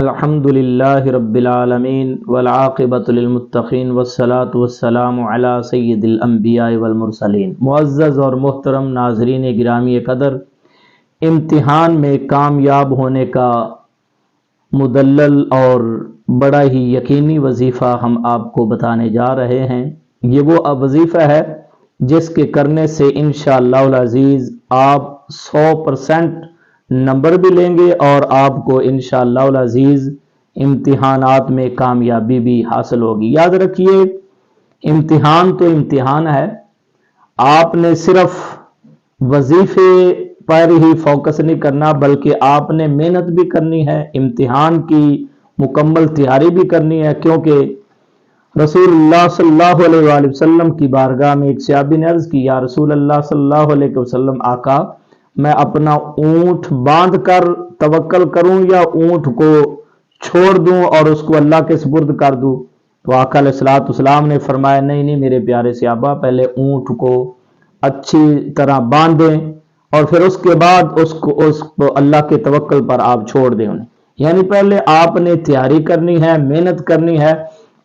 الحمدللہ رب العالمین والعاقبۃ للمتقین والصلاۃ والسلام علی سید الانبیاء والمرسلین۔ معزز اور محترم ناظرین گرامی قدر، امتحان میں کامیاب ہونے کا مدلل اور بڑا ہی یقینی وظیفہ ہم آپ کو بتانے جا رہے ہیں۔ یہ وہ وظیفہ ہے جس کے کرنے سے انشاءاللہ العزیز آپ 100% نمبر بھی لیں گے اور آپ کو انشاءاللہ العزیز امتحانات میں کامیابی بھی حاصل ہوگی۔ یاد رکھیے، امتحان تو امتحان ہے، آپ نے صرف وظیفے پر ہی فوکس نہیں کرنا بلکہ آپ نے محنت بھی کرنی ہے، امتحان کی مکمل تیاری بھی کرنی ہے، کیونکہ رسول اللہ صلی اللہ علیہ وآلہ وسلم کی بارگاہ میں ایک صحابی نے عرض کی، یا رسول اللہ صلی اللہ علیہ وسلم، آقا میں اپنا اونٹ باندھ کر توکل کروں یا اونٹ کو چھوڑ دوں اور اس کو اللہ کے سپرد کر دوں؟ تو آقا علیہ الصلوۃ والسلام نے فرمایا، نہیں میرے پیارے صحابہ، پہلے اونٹ کو اچھی طرح باندھیں اور پھر اس کے بعد اس کو اللہ کے توکل پر آپ چھوڑ دیں انہیں۔ یعنی پہلے آپ نے تیاری کرنی ہے، محنت کرنی ہے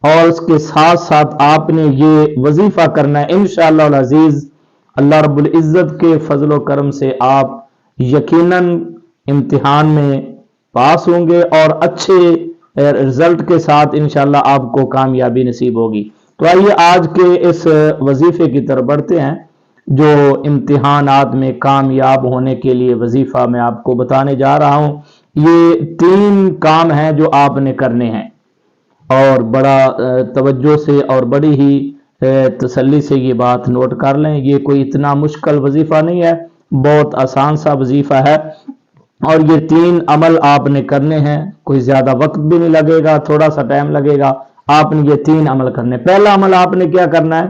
اور اس کے ساتھ ساتھ آپ نے یہ وظیفہ کرنا ہے۔ انشاءاللہ العزیز اللہ رب العزت کے فضل و کرم سے آپ یقیناً امتحان میں پاس ہوں گے اور اچھے رزلٹ کے ساتھ انشاءاللہ آپ کو کامیابی نصیب ہوگی۔ تو آئیے آج کے اس وظیفے کی طرف بڑھتے ہیں، جو امتحانات میں کامیاب ہونے کے لیے وظیفہ میں آپ کو بتانے جا رہا ہوں۔ یہ 3 کام ہیں جو آپ نے کرنے ہیں، اور بڑا توجہ سے اور بڑی ہی تسلی سے یہ بات نوٹ کر لیں۔ یہ کوئی اتنا مشکل وظیفہ نہیں ہے، بہت آسان سا وظیفہ ہے، اور یہ 3 عمل آپ نے کرنے ہیں۔ کوئی زیادہ وقت بھی نہیں لگے گا، تھوڑا سا ٹائم لگے گا، آپ نے یہ 3 عمل کرنے۔ پہلا عمل آپ نے کیا کرنا ہے؟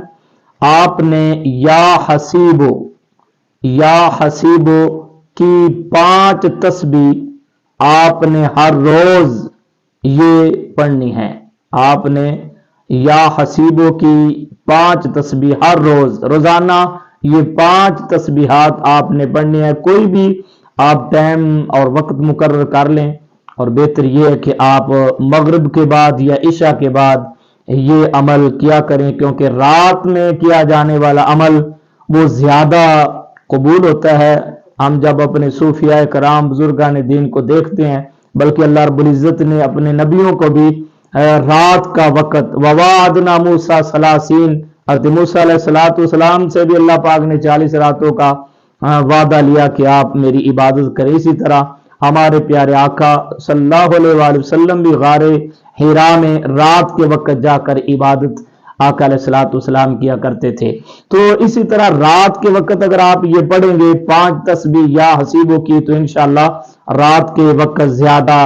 آپ نے یا حسیبو کی 5 تسبیح آپ نے ہر روز یہ پڑھنی ہے۔ آپ نے یا حسیبو کی 5 تسبیح ہر روزانہ یہ 5 تسبیحات آپ نے پڑھنی ہے۔ کوئی بھی آپ ٹائم اور وقت مقرر کر لیں، اور بہتر یہ ہے کہ آپ مغرب کے بعد یا عشاء کے بعد یہ عمل کیا کریں، کیونکہ رات میں کیا جانے والا عمل وہ زیادہ قبول ہوتا ہے۔ ہم جب اپنے صوفیاء کرام بزرگان دین کو دیکھتے ہیں، بلکہ اللہ رب العزت نے اپنے نبیوں کو بھی رات کا وقت وَوَعَدْنَا مُوسَىٰ 30، حضرت موسیٰ علیہ السلام سے بھی اللہ پاک نے 40 راتوں کا وعدہ لیا کہ آپ میری عبادت کریں۔ اسی طرح ہمارے پیارے آقا صلی اللہ علیہ وآلہ وسلم بھی غار حرا میں رات کے وقت جا کر عبادت آقا علیہ السلام کیا کرتے تھے۔ تو اسی طرح رات کے وقت اگر آپ یہ پڑھیں گے 5 تسبیح یا حسیبوں کی، تو انشاءاللہ رات کے وقت زیادہ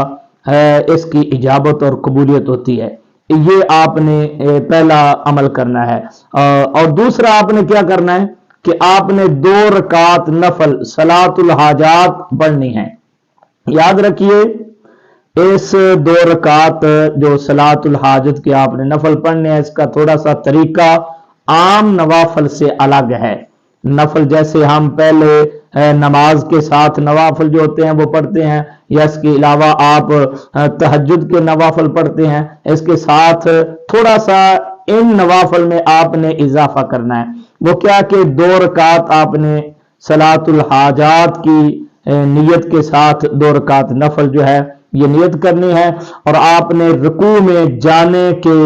اس کی اجابت اور قبولیت ہوتی ہے۔ یہ آپ نے پہلا عمل کرنا ہے۔ اور دوسرا آپ نے کیا کرنا ہے کہ آپ نے 2 رکعت نفل صلاۃ الحاجات پڑھنی ہے۔ یاد رکھیے، اس 2 رکعت جو صلاۃ الحاجت کے آپ نے نفل پڑھنے ہیں، اس کا تھوڑا سا طریقہ عام نوافل سے الگ ہے۔ نفل جیسے ہم پہلے نماز کے ساتھ نوافل جو ہوتے ہیں وہ پڑھتے ہیں، یا اس کے علاوہ آپ تہجد کے نوافل پڑھتے ہیں، اس کے ساتھ تھوڑا سا ان نوافل میں آپ نے اضافہ کرنا ہے۔ وہ کیا کہ 2 رکعت آپ نے صلاۃ الحاجات کی نیت کے ساتھ 2 رکعت نفل جو ہے یہ نیت کرنی ہے، اور آپ نے رکوع میں جانے کے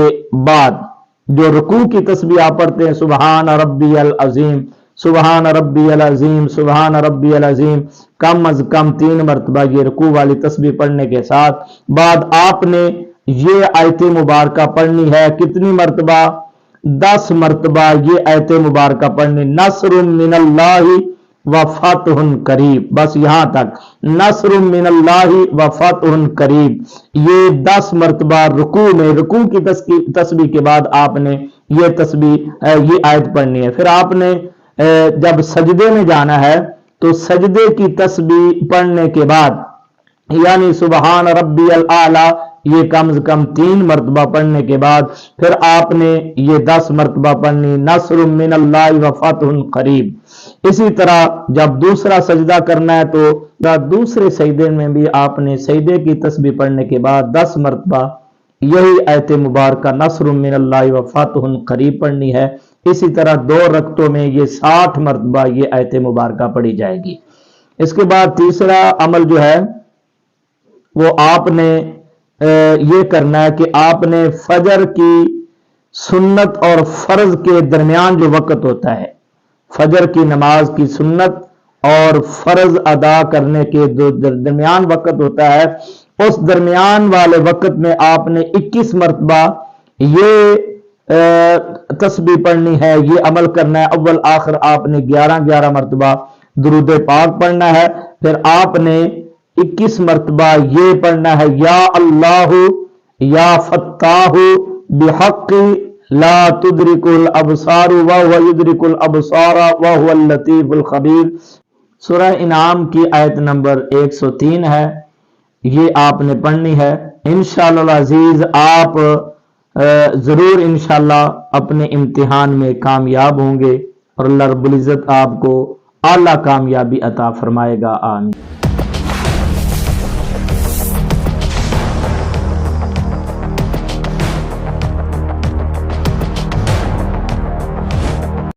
بعد جو رکوع کی تسبیح آپ پڑھتے ہیں، سبحان ربی العظیم، سبحان ربی العظیم، سبحان ربی العظیم، کم از کم 3 مرتبہ یہ رکوع والی تسبیح پڑھنے کے ساتھ بعد آپ نے یہ آیت مبارکہ پڑھنی ہے۔ کتنی مرتبہ؟ 10 مرتبہ یہ آیت مبارکہ پڑھنی، نصر من اللہ وفتح قریب۔ بس یہاں تک، نصر من اللہ وفتح قریب، یہ 10 مرتبہ رکوع میں، رکوع کی تسبیح کے بعد آپ نے یہ تسبیح یہ آیت پڑھنی ہے۔ پھر آپ نے جب سجدے میں جانا ہے تو سجدے کی تسبیح پڑھنے کے بعد، یعنی سبحان ربی الاعلی یہ کم از کم 3 مرتبہ پڑھنے کے بعد پھر آپ نے یہ 10 مرتبہ پڑھنی، نصر من اللہ و فتح قریب۔ اسی طرح جب دوسرا سجدہ کرنا ہے تو دوسرے سجدے میں بھی آپ نے سجدے کی تسبیح پڑھنے کے بعد 10 مرتبہ یہی آیت مبارکہ نصر من اللہ و فتح قریب پڑھنی ہے۔ اسی طرح 2 رکعتوں میں یہ 60 مرتبہ یہ آیت مبارکہ پڑھی جائے گی۔ اس کے بعد تیسرا عمل جو ہے وہ آپ نے یہ کرنا ہے کہ آپ نے فجر کی سنت اور فرض کے درمیان جو وقت ہوتا ہے، فجر کی نماز کی سنت اور فرض ادا کرنے کے درمیان وقت ہوتا ہے، اس درمیان والے وقت میں آپ نے 21 مرتبہ یہ تسبیح پڑھنی ہے، یہ عمل کرنا ہے۔ اول آخر آپ نے 11 مرتبہ درود پاک پڑھنا ہے، پھر آپ نے 21 مرتبہ یہ پڑھنا ہے یا اللہ یا فتاح بحق لا تدرک الابصار وهو يدرك الابصار وهو اللطیف الخبیر۔ سورہ انعام کی آیت نمبر 103 ہے، یہ آپ نے پڑھنی ہے۔ انشاءاللہ العزیز آپ ضرور انشاءاللہ اپنے امتحان میں کامیاب ہوں گے اور اللہ رب العزت آپ کو اعلیٰ کامیابی عطا فرمائے گا، آمین۔